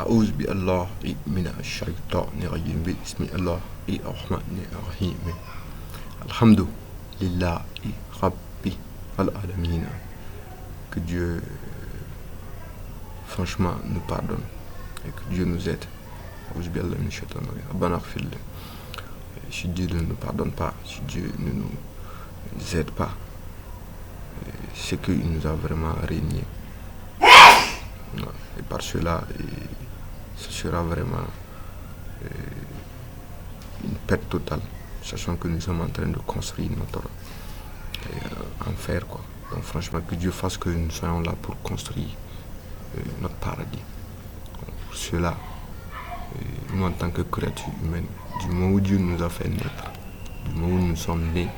أعوذ بالله من الشيطان الرجيم بسم الله الرحمن الرحيم الحمد لله رب العالمين. Que Dieu franchement nous pardonne et que Dieu nous aide. أعوذ بالله من الشيطان الرجيم ربنا اغفر لنا. Si Dieu ne nous pardonne pas, si Dieu ne nous aide pas, c'est qu'il nous a vraiment régné. Et par cela, ce sera vraiment une perte totale, sachant que nous sommes en train de construire notre enfer, quoi. Donc franchement, que Dieu fasse que nous soyons là pour construire notre paradis. Pour cela, nous en tant que créatures humaines, du moment où Dieu nous a fait naître, du moment où nous sommes nés,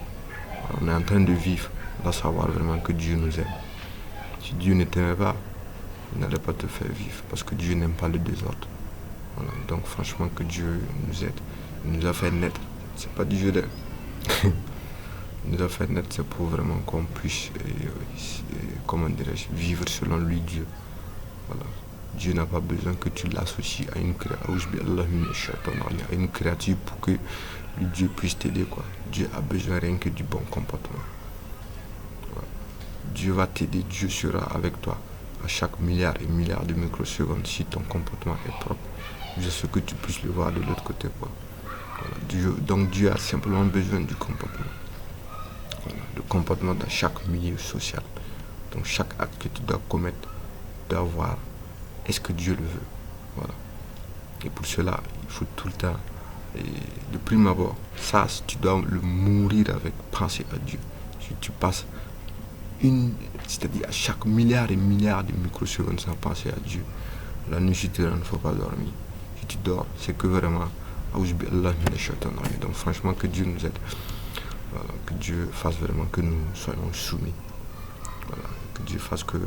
on est en train de vivre, on doit savoir vraiment que Dieu nous aime. Si Dieu ne t'aimait pas, il n'allait pas te faire vivre, parce que Dieu n'aime pas le désordre. Voilà. Donc franchement, que Dieu nous aide. Il nous a fait naître, c'est pas du jeu d'air. Il nous a fait naître, c'est pour vraiment qu'on puisse, comment dirais-je, vivre selon lui, Dieu. Voilà. Dieu n'a pas besoin que tu l'associes à une créature pour que lui, Dieu puisse t'aider, quoi. Dieu a besoin rien que du bon comportement. Voilà. Dieu va t'aider, Dieu sera avec toi à chaque milliard et milliard de microsecondes si ton comportement est propre. Juste ce que tu puisses le voir de l'autre côté, quoi. Voilà. Donc Dieu a simplement besoin du comportement. Voilà. Le comportement dans chaque milieu social. Donc chaque acte que tu dois commettre, tu dois voir est-ce que Dieu le veut. Voilà. Et pour cela, il faut tout le temps, de prime abord, ça, tu dois le mourir avec penser à Dieu. Si tu passes c'est-à-dire à chaque milliard et milliard de microsecondes sans penser à Dieu, la nuit si tu ne faut pas dormir. Si tu dors, c'est que vraiment, donc franchement, que Dieu nous aide. Voilà, que Dieu fasse vraiment que nous soyons soumis. Voilà, que Dieu fasse que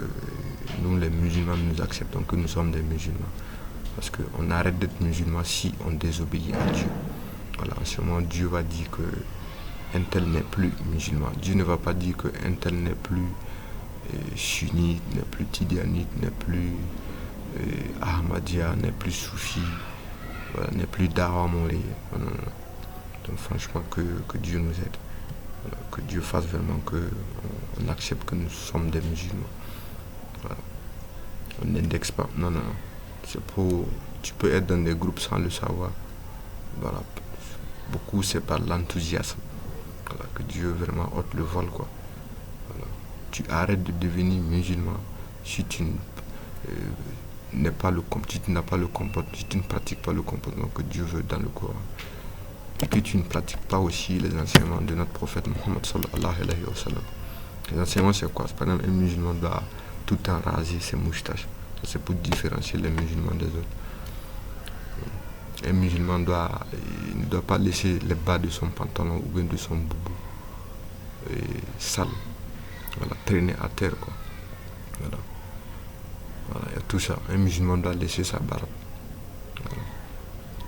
nous, les musulmans, nous acceptons que nous sommes des musulmans. Parce qu'on arrête d'être musulman si on désobéit à Dieu. Voilà, en ce moment, Dieu va dire que un tel n'est plus musulman. Dieu ne va pas dire que un tel n'est plus sunnite, n'est plus tidianite, n'est plus ahmadiyya, n'est plus soufi, voilà, n'est plus dawa molé. Non, non, non. Donc franchement, que Dieu nous aide. Voilà, que Dieu fasse vraiment qu'on accepte que nous sommes des musulmans. Voilà. On n'indexe pas. Non, non, non. C'est pour... Tu peux être dans des groupes sans le savoir. Voilà. Beaucoup, c'est par l'enthousiasme. Voilà, que Dieu vraiment ôte le vol, quoi. Voilà. Tu arrêtes de devenir musulman si tu n'as pas le comportement, si tu ne pratiques pas le comportement que Dieu veut dans le Coran. Et que tu ne pratiques pas aussi les enseignements de notre prophète Mohammed sallallahu alayhi wa sallam. Les enseignements, c'est quoi? Par exemple, un musulman doit tout le temps raser ses moustaches. C'est pour différencier les musulmans des autres. Un musulman ne doit pas laisser les bas de son pantalon ou bien de son boubou sale, voilà, traîner à terre, quoi. Voilà. Voilà, il y a tout ça. Un musulman doit laisser sa barbe. Voilà.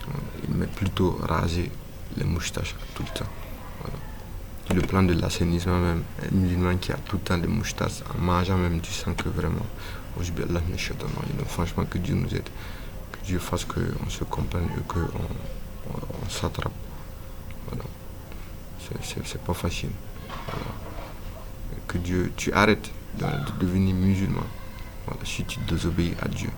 Voilà. Il met plutôt raser les moustaches tout le temps. Voilà. Sur le plan de l'assainissement même, un musulman qui a tout le temps des moustaches, en mangeant même, tu sens que vraiment, donc franchement, que Dieu nous aide. Que Dieu fasse qu'on se comprenne et qu'on s'attrape. Voilà. C'est pas facile. Voilà. Que Dieu, tu arrêtes de devenir musulman. Voilà. Si tu désobéis à Dieu.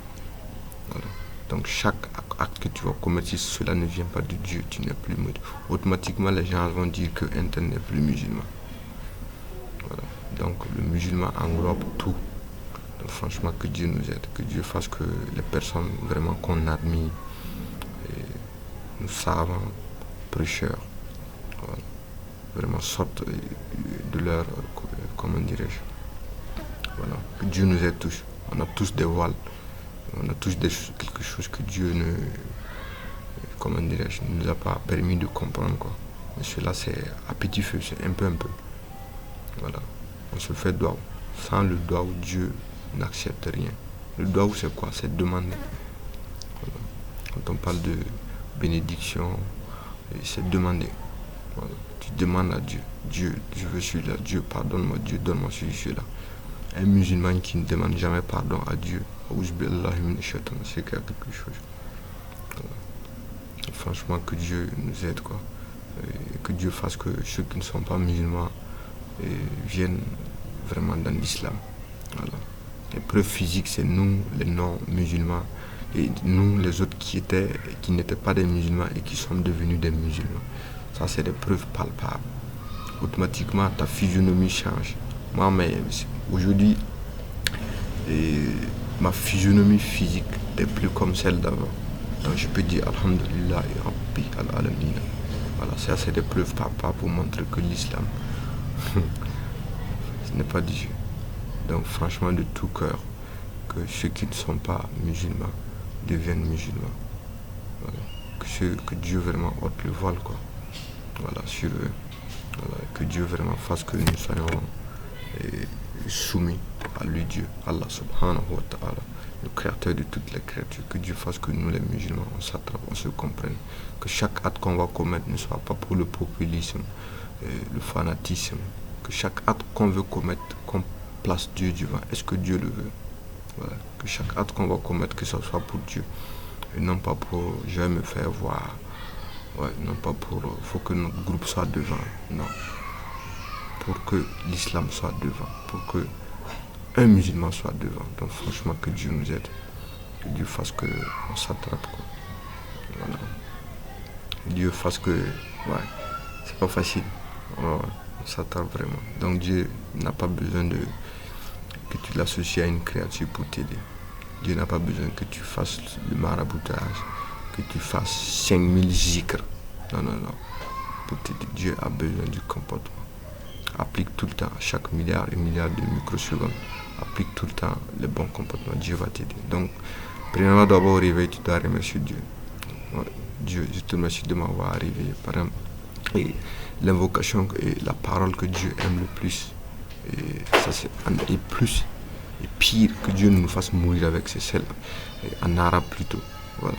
Voilà. Donc chaque acte que tu vas commettre, si cela ne vient pas de Dieu, tu n'es plus musulman. Automatiquement, les gens vont dire que un tel n'est plus musulman. Voilà. Donc le musulman englobe tout. Donc, franchement, que Dieu nous aide, que Dieu fasse que les personnes vraiment qu'on admire, nos savants, prêcheurs, voilà, vraiment sortent de leur, comment dirais-je, voilà, que Dieu nous aide tous. On a tous des voiles, on a tous quelque chose que Dieu ne, comment dirais-je, ne nous a pas permis de comprendre, quoi. Mais cela, c'est à petit feu, c'est un peu. Voilà, on se fait doigt. Sans le doigt, Dieu n'accepte rien. Le doigt, c'est quoi? C'est demander. Voilà. Quand on parle de bénédiction, c'est demander. Voilà. Tu demandes à Dieu. Dieu, je veux celui-là. Dieu, pardonne-moi. Dieu, donne-moi celui-là. Un musulman qui ne demande jamais pardon à Dieu, c'est quelque chose. Franchement, que Dieu nous aide, quoi. Et que Dieu fasse que ceux qui ne sont pas musulmans viennent vraiment dans l'islam. Voilà. Les preuves physiques, c'est nous, les non-musulmans, et nous, les autres qui n'étaient pas des musulmans et qui sont devenus des musulmans. Ça, c'est des preuves palpables. Automatiquement, ta physionomie change. Moi, mais aujourd'hui, ma physionomie physique n'est plus comme celle d'avant. Donc, je peux dire Alhamdulillah et Rabbi al-Alamin. Voilà, ça, c'est des preuves palpables pour montrer que l'islam, ce n'est pas Dieu. Donc, franchement, de tout cœur, que ceux qui ne sont pas musulmans deviennent musulmans. Voilà. Que Dieu vraiment ôte le voile, quoi. Voilà, sur eux. Voilà. Que Dieu vraiment fasse que nous soyons soumis à lui, Dieu, Allah subhanahu wa ta'ala, le créateur de toutes les créatures. Que Dieu fasse que nous, les musulmans, on s'attrape, on se comprenne. Que chaque acte qu'on va commettre ne soit pas pour le populisme, le fanatisme. Que chaque acte qu'on veut commettre, qu'on place Dieu devant. Est-ce que Dieu le veut? Voilà. Que chaque acte qu'on va commettre, que ce soit pour Dieu. Et non pas pour je vais me faire voir. Ouais, non pas pour faut que notre groupe soit devant. Non. Pour que l'islam soit devant. Pour que un musulman soit devant. Donc franchement, que Dieu nous aide. Que Dieu fasse que on s'attrape, quoi. Voilà. Que Dieu fasse que. Ouais. C'est pas facile. Ouais, on s'attrape vraiment. Donc Dieu n'a pas besoin que tu l'associes à une créature pour t'aider. Dieu n'a pas besoin que tu fasses le maraboutage, que tu fasses 5000 zikr. Non. Pour t'aider, Dieu a besoin du comportement. Applique tout le temps, à chaque milliard et milliard de microsecondes, applique tout le temps les bons comportements. Dieu va t'aider. Donc, premièrement, d'abord au réveil, tu dois remercier Dieu. Ouais, Dieu, je te remercie de m'avoir réveillé. Par exemple, et l'invocation et la parole que Dieu aime le plus. Et ça, c'est plus et pire que Dieu nous fasse mourir avec, c'est celle en arabe plutôt. Voilà.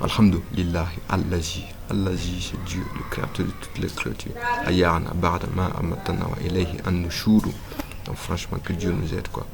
Alhamdulillah, Allazi, c'est Dieu, le créateur de toutes les créatures. Ayana, Ba'da ma amatana wa ilayhi an-nushuru. Donc franchement, que Dieu nous aide, quoi.